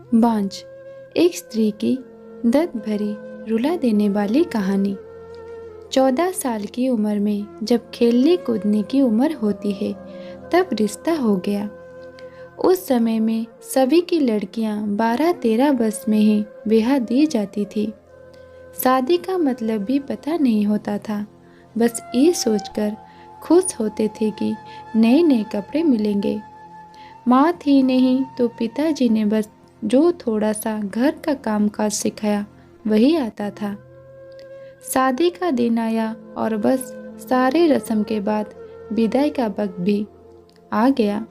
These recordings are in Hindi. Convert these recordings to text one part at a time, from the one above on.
बांझ, एक स्त्री की दर्द भरी रुला देने वाली कहानी। 14 साल की उम्र में जब खेलने कूदने की उम्र होती है तब रिश्ता हो गया। उस समय में सभी की लड़कियां 12-13 वर्ष में ही ब्याह दी जाती थी। शादी का मतलब भी पता नहीं होता था। बस ये सोचकर खुश होते थे कि नए नए कपड़े मिलेंगे। माँ थी नहीं तो पिताजी ने बस जो थोड़ा सा घर का कामकाज सिखाया वही आता था। शादी का दिन आया और बस सारे रस्म के बाद विदाई का वक्त भी आ गया।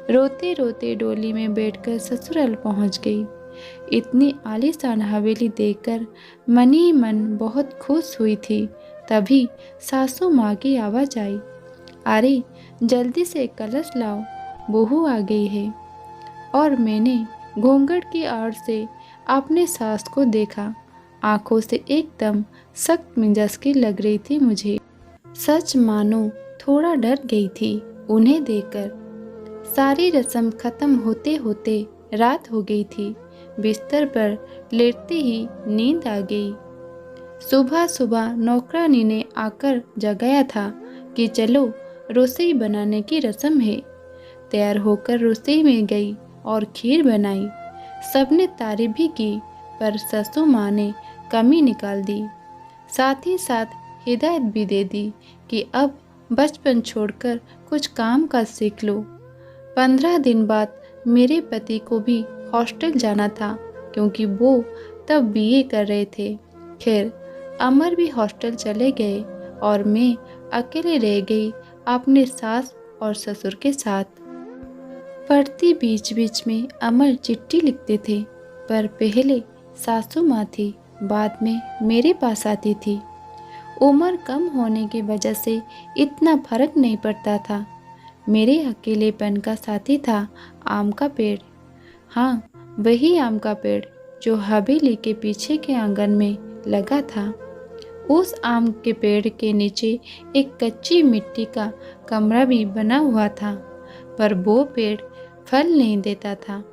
रोते रोते डोली में बैठकर ससुराल पहुंच गई। इतनी आलीशान हवेली देखकर मन ही मन बहुत खुश हुई थी। तभी सासू माँ की आवाज़ आई, अरे जल्दी से कलश लाओ, बहू आ गई है। और मैंने घूंघट की आड़ से अपने सास को देखा। आंखों से एकदम सख्त मिजाज की लग रही थी मुझे। सच मानो थोड़ा डर गई थी उन्हें देखकर। सारी रस्म खत्म होते होते रात हो गई थी। बिस्तर पर लेटते ही नींद आ गई। सुबह सुबह नौकरानी ने आकर जगाया था कि चलो रसोई बनाने की रस्म है। तैयार होकर रसोई में गई और खीर बनाई। सबने तारीफ भी की, पर ससु माँ ने कमी निकाल दी। साथ ही साथ हिदायत भी दे दी कि अब बचपन छोड़कर कुछ काम का सीख लो। 15 दिन बाद मेरे पति को भी हॉस्टल जाना था क्योंकि वो तब बीए कर रहे थे। खैर अमर भी हॉस्टल चले गए और मैं अकेले रह गई अपने सास और ससुर के साथ। पढ़ती बीच बीच में अमर चिट्ठी लिखते थे, पर पहले सासू माँ थी, बाद में मेरे पास आती थी। उम्र कम होने की वजह से इतना फर्क नहीं पड़ता था। मेरे अकेलेपन का साथी था आम का पेड़। हाँ, वही आम का पेड़ जो हवेली के पीछे के आंगन में लगा था। उस आम के पेड़ के नीचे एक कच्ची मिट्टी का कमरा भी बना हुआ था, पर वो पेड़ फल नहीं देता था।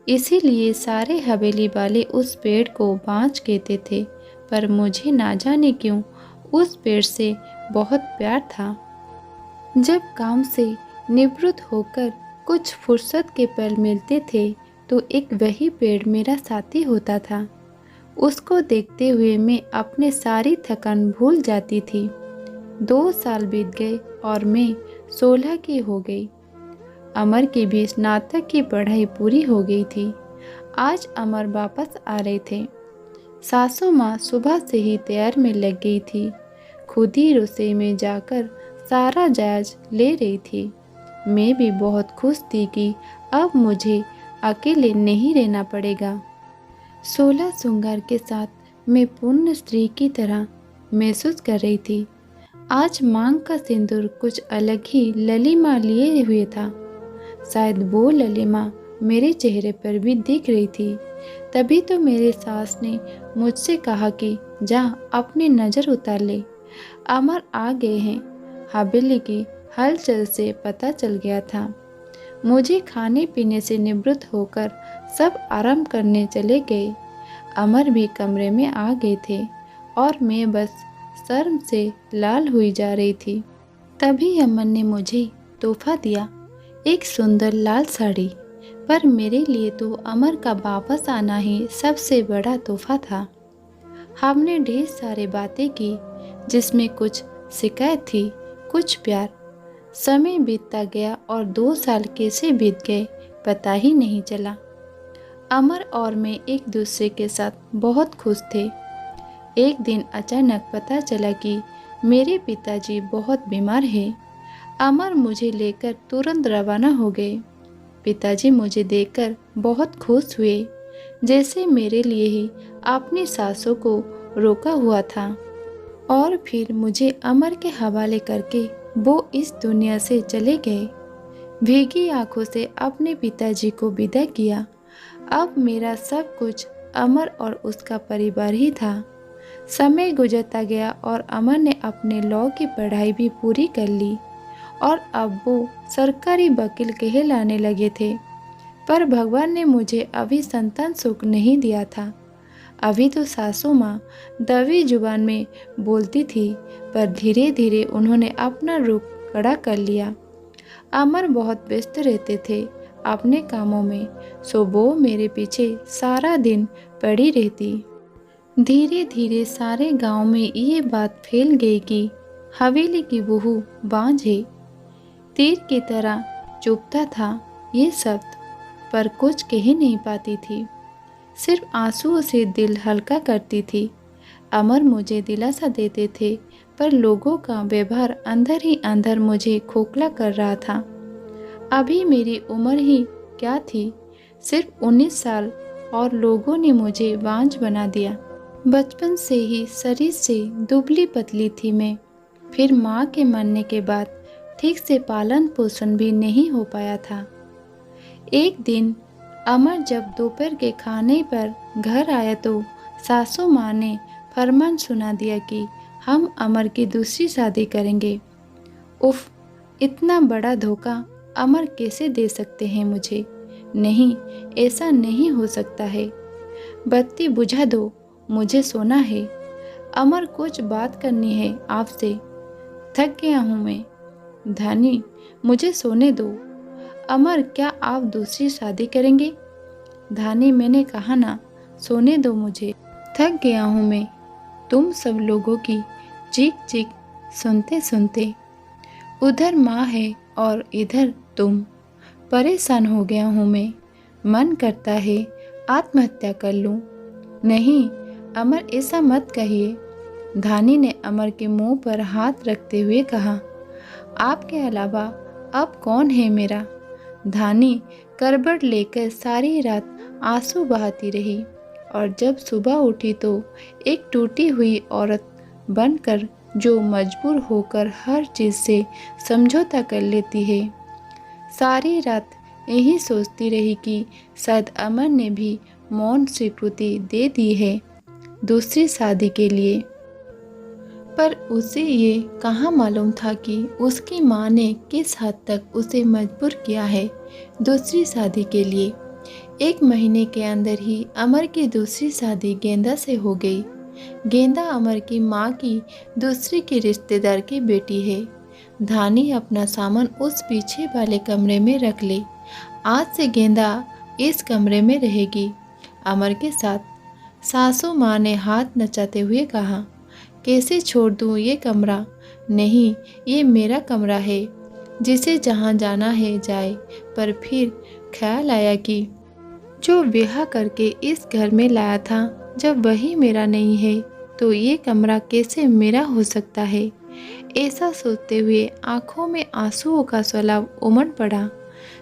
इसीलिए सारे हवेली वाले उस पेड़ को बांझ कहते थे, पर मुझे ना जाने क्यों उस पेड़ से बहुत प्यार था। जब काम से निवृत्त होकर कुछ फुर्सत के पल मिलते थे तो एक वही पेड़ मेरा साथी होता था। उसको देखते हुए मैं अपने सारी थकान भूल जाती थी। 2 साल बीत गए और मैं 16 की हो गई। अमर की भी स्नातक की पढ़ाई पूरी हो गई थी। आज अमर वापस आ रहे थे। सासू माँ सुबह से ही तैयार में लग गई थी। खुद ही रसोई में जाकर सारा जायजा ले रही थी। मैं भी बहुत खुश थी कि अब मुझे अकेले नहीं रहना पड़ेगा। 16 श्रृंगार के साथ मैं पूर्ण स्त्री की तरह महसूस कर रही थी। आज मांग का सिंदूर कुछ अलग ही ललिमा लिए हुए था। शायद वो ललिमा मेरे चेहरे पर भी दिख रही थी। तभी तो मेरे सास ने मुझसे कहा कि जा अपनी नज़र उतार ले, अमर आ गए हैं। हवेली की हलचल से पता चल गया था। मुझे खाने पीने से निवृत्त होकर सब आराम करने चले गए। अमर भी कमरे में आ गए थे और मैं बस शर्म से लाल हुई जा रही थी। तभी अमर ने मुझे तोहफा दिया, एक सुंदर लाल साड़ी। पर मेरे लिए तो अमर का वापस आना ही सबसे बड़ा तोहफा था। हमने ढेर सारी बातें की, जिसमें कुछ शिकायत थी, कुछ प्यार। समय बीतता गया और 2 साल कैसे बीत गए पता ही नहीं चला। अमर और मैं एक दूसरे के साथ बहुत खुश थे। एक दिन अचानक पता चला कि मेरे पिताजी बहुत बीमार हैं। अमर मुझे लेकर तुरंत रवाना हो गए। पिताजी मुझे देखकर बहुत खुश हुए, जैसे मेरे लिए ही अपनी सासों को रोका हुआ था। और फिर मुझे अमर के हवाले करके वो इस दुनिया से चले गए। भीगी आंखों से अपने पिताजी को विदा किया। अब मेरा सब कुछ अमर और उसका परिवार ही था। समय गुजरता गया और अमर ने अपने लॉ की पढ़ाई भी पूरी कर ली और अब वो सरकारी वकील कहलाने लगे थे। पर भगवान ने मुझे अभी संतान सुख नहीं दिया था। अभी तो सासू माँ दबी जुबान में बोलती थी, पर धीरे धीरे उन्होंने अपना रुख कड़ा कर लिया। अमर बहुत व्यस्त रहते थे अपने कामों में, सो वो मेरे पीछे सारा दिन पड़ी रहती। धीरे धीरे सारे गांव में ये बात फैल गई कि हवेली की बहू बांझ है। तीर की तरह चुभता था ये शब्द, पर कुछ कह नहीं पाती थी, सिर्फ आंसुओं से दिल हल्का करती थी। अमर मुझे दिलासा देते थे, पर लोगों का व्यवहार अंदर ही अंदर मुझे खोखला कर रहा था। अभी मेरी उम्र ही क्या थी, सिर्फ 19 साल, और लोगों ने मुझे बांझ बना दिया। बचपन से ही शरीर से दुबली पतली थी मैं। फिर माँ के मरने के बाद ठीक से पालन पोषण भी नहीं हो पाया था। एक दिन अमर जब दोपहर के खाने पर घर आया तो सासू माँ ने फरमान सुना दिया कि हम अमर की दूसरी शादी करेंगे। उफ, इतना बड़ा धोखा अमर कैसे दे सकते हैं मुझे? नहीं, ऐसा नहीं हो सकता है। बत्ती बुझा दो, मुझे सोना है। अमर, कुछ बात करनी है आपसे। थक गया हूँ मैं। धानी, मुझे सोने दो। अमर, क्या आप दूसरी शादी करेंगे? धानी, मैंने कहा ना, सोने दो मुझे। थक गया हूँ मैं तुम सब लोगों की चीख चीख सुनते सुनते। उधर माँ है और इधर तुम। परेशान हो गया हूँ मैं। मन करता है आत्महत्या कर लूँ। नहीं अमर, ऐसा मत कहिए। धानी ने अमर के मुंह पर हाथ रखते हुए कहा, आपके अलावा अब कौन है मेरा? धानी करबट लेकर सारी रात आंसू बहाती रही, और जब सुबह उठी तो एक टूटी हुई औरत बनकर, जो मजबूर होकर हर चीज़ से समझौता कर लेती है। सारी रात यही सोचती रही कि शायद अमर ने भी मौन स्वीकृति दे दी है दूसरी शादी के लिए। पर उसे ये कहाँ मालूम था कि उसकी माँ ने किस हद तक उसे मजबूर किया है दूसरी शादी के लिए। 1 महीने के अंदर ही अमर की दूसरी शादी गेंदा से हो गई। गेंदा अमर की माँ की दूसरी की रिश्तेदार की बेटी है। धानी अपना सामान उस पीछे वाले कमरे में रख ले। आज से गेंदा इस कमरे में रहेगी अमर के साथ। सासू माँ ने हाथ नचाते हुए कहा, कैसे छोड़ दूँ ये कमरा? नहीं, ये मेरा कमरा है, जिसे जहाँ जाना है जाए। पर फिर ख्याल आया कि जो ब्याह करके इस घर में लाया था, जब वही मेरा नहीं है तो ये कमरा कैसे मेरा हो सकता है? ऐसा सोचते हुए आंखों में आंसुओं का सैलाब उमड़ पड़ा।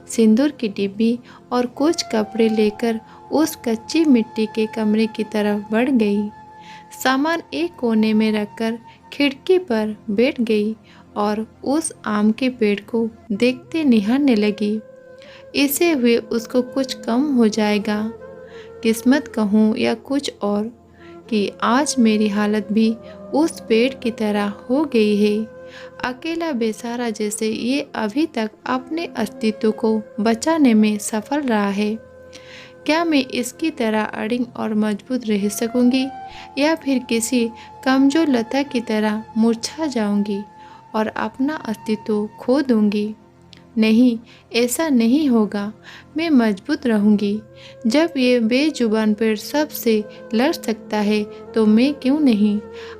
सिंदूर की डिब्बी और कुछ कपड़े लेकर उस कच्ची मिट्टी के कमरे की तरफ बढ़ गई। सामान एक कोने में रखकर खिड़की पर बैठ गई और उस आम के पेड़ को देखते निहारने लगी। इसे हुए उसको कुछ कम हो जाएगा, किस्मत कहूँ या कुछ और, कि आज मेरी हालत भी उस पेड़ की तरह हो गई है। अकेला बेचारा जैसे ये अभी तक अपने अस्तित्व को बचाने में सफल रहा है। क्या मैं इसकी तरह अड़िग और मजबूत रह सकूंगी, या फिर किसी कमजोर लता की तरह मुरझा जाऊंगी और अपना अस्तित्व खो दूंगी? नहीं, ऐसा नहीं होगा। मैं मजबूत रहूंगी। जब ये बेजुबान पेड़ सबसे लड़ सकता है तो मैं क्यों नहीं?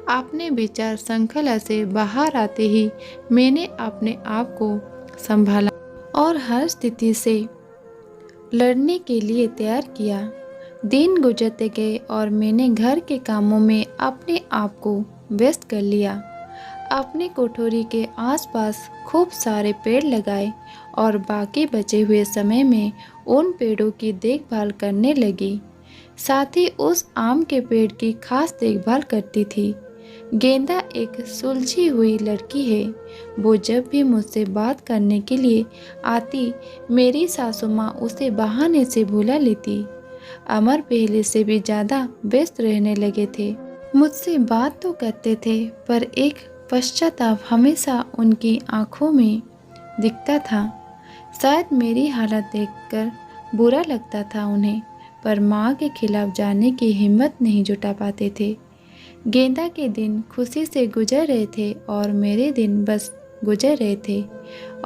अपने विचार श्रृंखला से बाहर आते ही मैंने अपने आप को संभाला और हर स्थिति से लड़ने के लिए तैयार किया। दिन गुजरते गए और मैंने घर के कामों में अपने आप को व्यस्त कर लिया। अपनी कोठरी के आसपास खूब सारे पेड़ लगाए और बाकी बचे हुए समय में उन पेड़ों की देखभाल करने लगी। साथ ही उस आम के पेड़ की खास देखभाल करती थी। गेंदा एक सुलझी हुई लड़की है। वो जब भी मुझसे बात करने के लिए आती, मेरी सासू माँ उसे बहाने से भुला लेती। अमर पहले से भी ज़्यादा व्यस्त रहने लगे थे। मुझसे बात तो करते थे, पर एक पश्चाताप हमेशा उनकी आंखों में दिखता था। शायद मेरी हालत देखकर बुरा लगता था उन्हें, पर माँ के खिलाफ जाने की हिम्मत नहीं जुटा पाते थे। गेंदा के दिन खुशी से गुजर रहे थे और मेरे दिन बस गुजर रहे थे।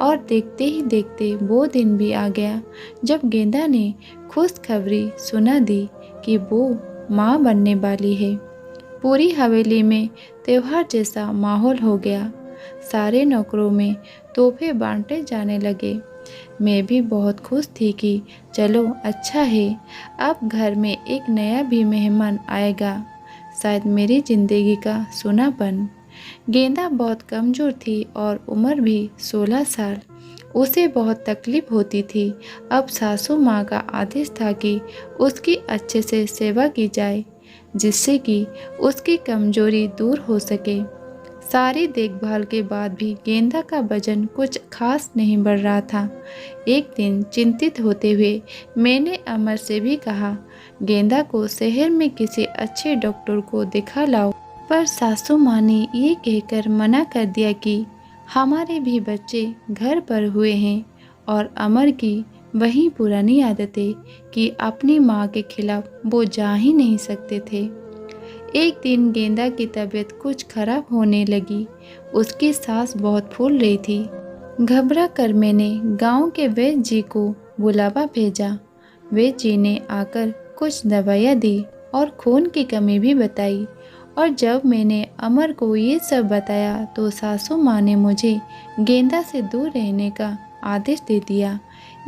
और देखते ही देखते वो दिन भी आ गया जब गेंदा ने खुशखबरी सुना दी कि वो माँ बनने वाली है। पूरी हवेली में त्योहार जैसा माहौल हो गया। सारे नौकरों में तोहफे बांटे जाने लगे। मैं भी बहुत खुश थी कि चलो अच्छा है, अब घर में एक नया भी मेहमान आएगा, शायद मेरी जिंदगी का सोनापन। गेंदा बहुत कमज़ोर थी और उम्र भी 16 साल। उसे बहुत तकलीफ होती थी। अब सासू माँ का आदेश था कि उसकी अच्छे से सेवा की जाए, जिससे कि उसकी कमजोरी दूर हो सके। सारी देखभाल के बाद भी गेंदा का वजन कुछ खास नहीं बढ़ रहा था। एक दिन चिंतित होते हुए मैंने अमर से भी कहा, गेंदा को शहर में किसी अच्छे डॉक्टर को दिखा लाओ। पर सासू माँ ने ये कहकर मना कर दिया कि हमारे भी बच्चे घर पर हुए हैं और अमर की वही पुरानी आदतें कि अपनी माँ के खिलाफ वो जा ही नहीं सकते थे। एक दिन गेंदा की तबीयत कुछ खराब होने लगी। उसकी सांस बहुत फूल रही थी। घबरा कर मैंने गांव के वैद्य जी को बुलावा भेजा। वैद्य जी ने आकर कुछ दवाइयाँ दी और खून की कमी भी बताई। और जब मैंने अमर को ये सब बताया तो सासू माँ ने मुझे गेंदा से दूर रहने का आदेश दे दिया,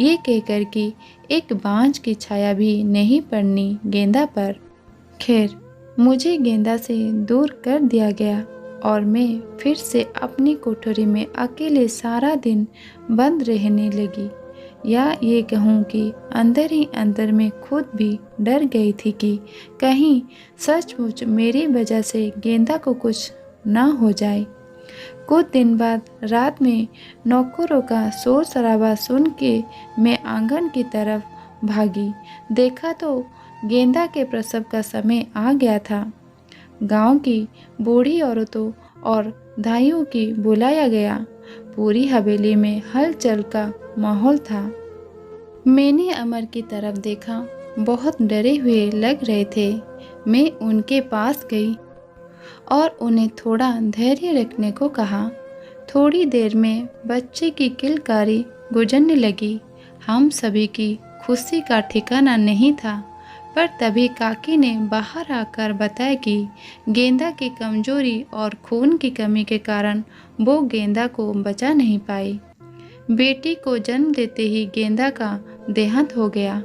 ये कहकर कि एक बांझ की छाया भी नहीं पड़नी गेंदा पर। खैर, मुझे गेंदा से दूर कर दिया गया और मैं फिर से अपनी कोठरी में अकेले सारा दिन बंद रहने लगी। या ये कहूँ कि अंदर ही अंदर में खुद भी डर गई थी कि कहीं सचमुच मेरी वजह से गेंदा को कुछ ना हो जाए। कुछ दिन बाद रात में नौकरों का शोर शराबा सुन के मैं आंगन की तरफ भागी। देखा तो गेंदा के प्रसव का समय आ गया था। गांव की बूढ़ी औरतों और दाइयों की बुलाया गया। पूरी हवेली में हलचल का माहौल था। मैंने अमर की तरफ देखा, बहुत डरे हुए लग रहे थे। मैं उनके पास गई और उन्हें थोड़ा धैर्य रखने को कहा। थोड़ी देर में बच्चे की किलकारी गुजरने लगी। हम सभी की खुशी का ठिकाना नहीं था। पर तभी काकी ने बाहर आकर बताया कि गेंदा की कमजोरी और खून की कमी के कारण वो गेंदा को बचा नहीं पाई। बेटी को जन्म देते ही गेंदा का देहांत हो गया।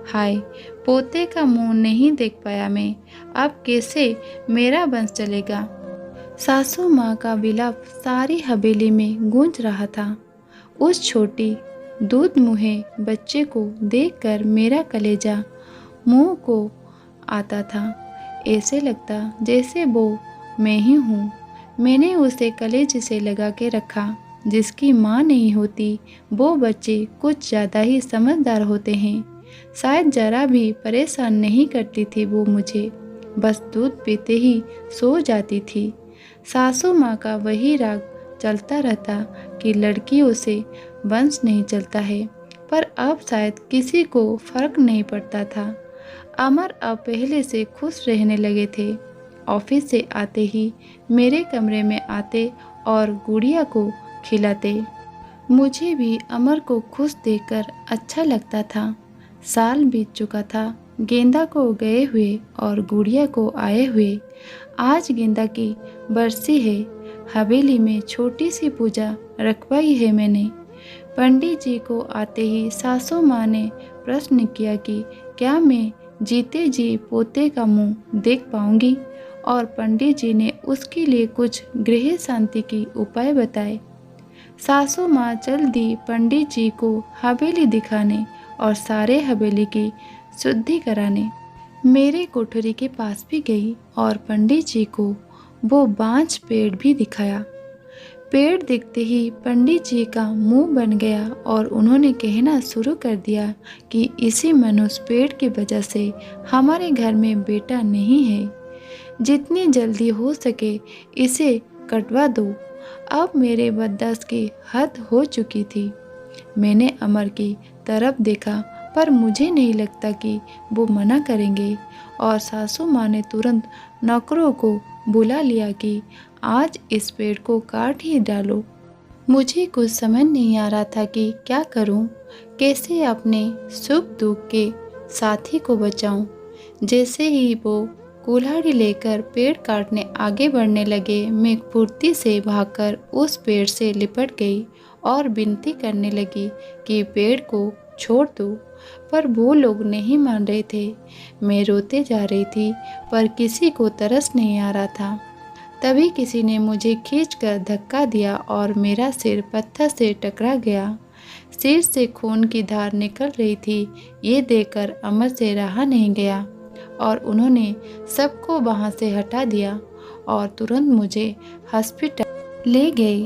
हाय, पोते का मुंह नहीं देख पाया मैं, अब कैसे मेरा वंश चलेगा। सासू माँ का विलाप सारी हवेली में गूंज रहा था। उस छोटी दूध मुहे बच्चे को देखकर मेरा कलेजा मुंह को आता था। ऐसे लगता जैसे वो मैं ही हूँ। मैंने उसे कलेजे से लगा के रखा। जिसकी माँ नहीं होती वो बच्चे कुछ ज़्यादा ही समझदार होते हैं। शायद ज़रा भी परेशान नहीं करती थी वो मुझे, बस दूध पीते ही सो जाती थी। सासू माँ का वही राग चलता रहता कि लड़कियों से वंश नहीं चलता है, पर अब शायद किसी को फर्क नहीं पड़ता था। अमर अब पहले से खुश रहने लगे थे। ऑफिस से आते ही मेरे कमरे में आते और गुड़िया को खिलाते। मुझे भी अमर को खुश देखकर अच्छा लगता था। साल बीत चुका था गेंदा को गए हुए और गुड़िया को आए हुए। आज गेंदा की बरसी है। हवेली में छोटी सी पूजा रखवाई है मैंने। पंडित जी को आते ही सासू माँ ने प्रश्न किया कि क्या मैं जीते जी पोते का मुंह देख पाऊंगी, और पंडित जी ने उसके लिए कुछ गृह शांति की उपाय बताए। सासू माँ चल दी पंडित जी को हवेली दिखाने और सारे हवेली की शुद्धि कराने। मेरे कोठरी के पास भी गई और पंडित जी को वो बांझ पेड़ भी दिखाया। पेड़ दिखते ही पंडित जी का मुंह बन गया और उन्होंने कहना शुरू कर दिया कि इसी मनुष्य पेड़ की वजह से हमारे घर में बेटा नहीं है। जितनी जल्दी हो सके इसे कटवा दो। अब मेरे बर्दाश्त की हद हो चुकी थी। मैंने अमर की तरफ देखा पर मुझे नहीं लगता कि वो मना करेंगे। और सासू माँ ने तुरंत नौकरों को बुला लिया कि आज इस पेड़ को काट ही डालो। मुझे कुछ समझ नहीं आ रहा था कि क्या करूं, कैसे अपने सुख दुख के साथी को बचाऊं। जैसे ही वो कुल्हाड़ी लेकर पेड़ काटने आगे बढ़ने लगे, मैं फुर्ती से भागकर उस पेड़ से लिपट गई और विनती करने लगी कि पेड़ को छोड़ दो। पर वो लोग नहीं मान रहे थे। मैं रोते जा रही थी पर किसी को तरस नहीं आ रहा था। तभी किसी ने मुझे खींचकर धक्का दिया और मेरा सिर पत्थर से टकरा गया। सिर से खून की धार निकल रही थी। ये देखकर अमर से रहा नहीं गया और उन्होंने सबको वहाँ से हटा दिया और तुरंत मुझे हॉस्पिटल ले गए।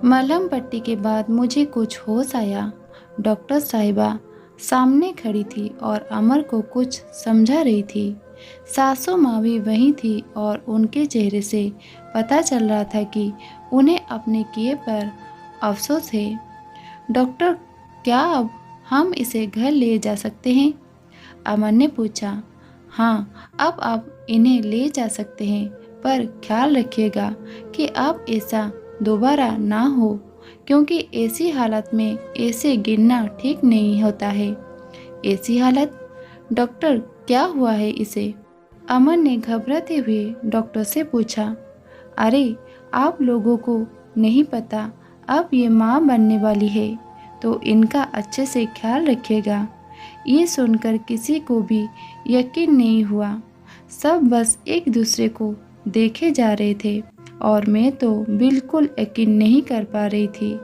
मलहम पट्टी के बाद मुझे कुछ होश आया। डॉक्टर साहिबा सामने खड़ी थी और अमर को कुछ समझा रही थी। सासू माँ भी वहीं थी और उनके चेहरे से पता चल रहा था कि उन्हें अपने किए पर अफसोस है। डॉक्टर, क्या अब हम इसे घर ले जा सकते हैं? अमर ने पूछा। हाँ, अब आप इन्हें ले जा सकते हैं, पर ख्याल रखिएगा कि अब ऐसा दोबारा ना हो, क्योंकि ऐसी हालत में ऐसे गिरना ठीक नहीं होता है। ऐसी हालत? डॉक्टर, क्या हुआ है इसे? अमन ने घबराते हुए डॉक्टर से पूछा। अरे, आप लोगों को नहीं पता, अब ये माँ बनने वाली है, तो इनका अच्छे से ख्याल रखिएगा। ये सुनकर किसी को भी यकीन नहीं हुआ। सब बस एक दूसरे को देखे जा रहे थे और मैं तो बिल्कुल यकीन नहीं कर पा रही थी।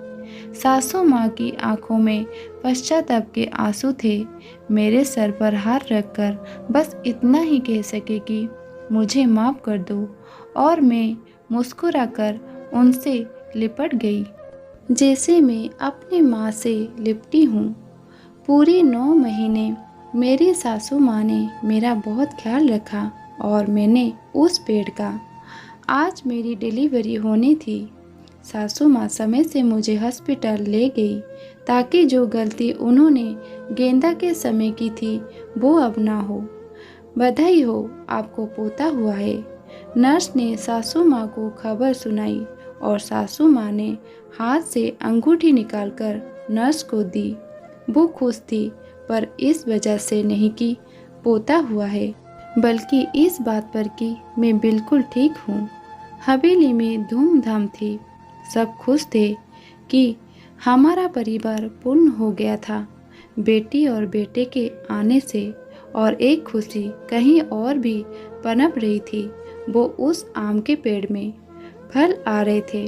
सासू माँ की आंखों में पश्चाताप के आंसू थे। मेरे सर पर हाथ रखकर बस इतना ही कह सके कि मुझे माफ़ कर दो, और मैं मुस्कुराकर उनसे लिपट गई, जैसे मैं अपनी माँ से लिपटी हूँ। पूरे 9 महीने मेरी सासू माँ ने मेरा बहुत ख्याल रखा और मैंने उस पेड़ का। आज मेरी डिलीवरी होनी थी। सासू माँ समय से मुझे हॉस्पिटल ले गई ताकि जो गलती उन्होंने गेंदा के समय की थी वो अब ना हो। बधाई हो, आपको पोता हुआ है। नर्स ने सासू माँ को खबर सुनाई और सासू माँ ने हाथ से अंगूठी निकालकर नर्स को दी। वो खुश थी, पर इस वजह से नहीं कि पोता हुआ है, बल्कि इस बात पर कि मैं बिल्कुल ठीक हूँ। हवेली में धूमधाम थी। सब खुश थे कि हमारा परिवार पूर्ण हो गया था। बेटी और बेटे के आने से और एक खुशी कहीं और भी पनप रही थी। वो उस आम के पेड़ में फल आ रहे थे।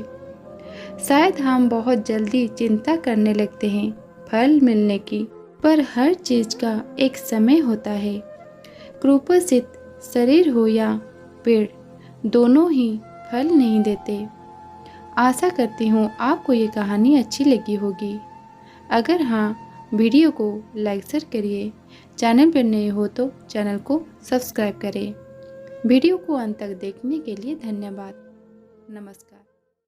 शायद हम बहुत जल्दी चिंता करने लगते हैं फल मिलने की, पर हर चीज का एक समय होता है। कुपोषित शरीर हो या पेड़, दोनों ही फल नहीं देते। आशा करती हूँ आपको ये कहानी अच्छी लगी होगी। अगर हाँ, वीडियो को लाइक शेयर करिए। चैनल पर नए हो तो चैनल को सब्सक्राइब करें। वीडियो को अंत तक देखने के लिए धन्यवाद। नमस्कार।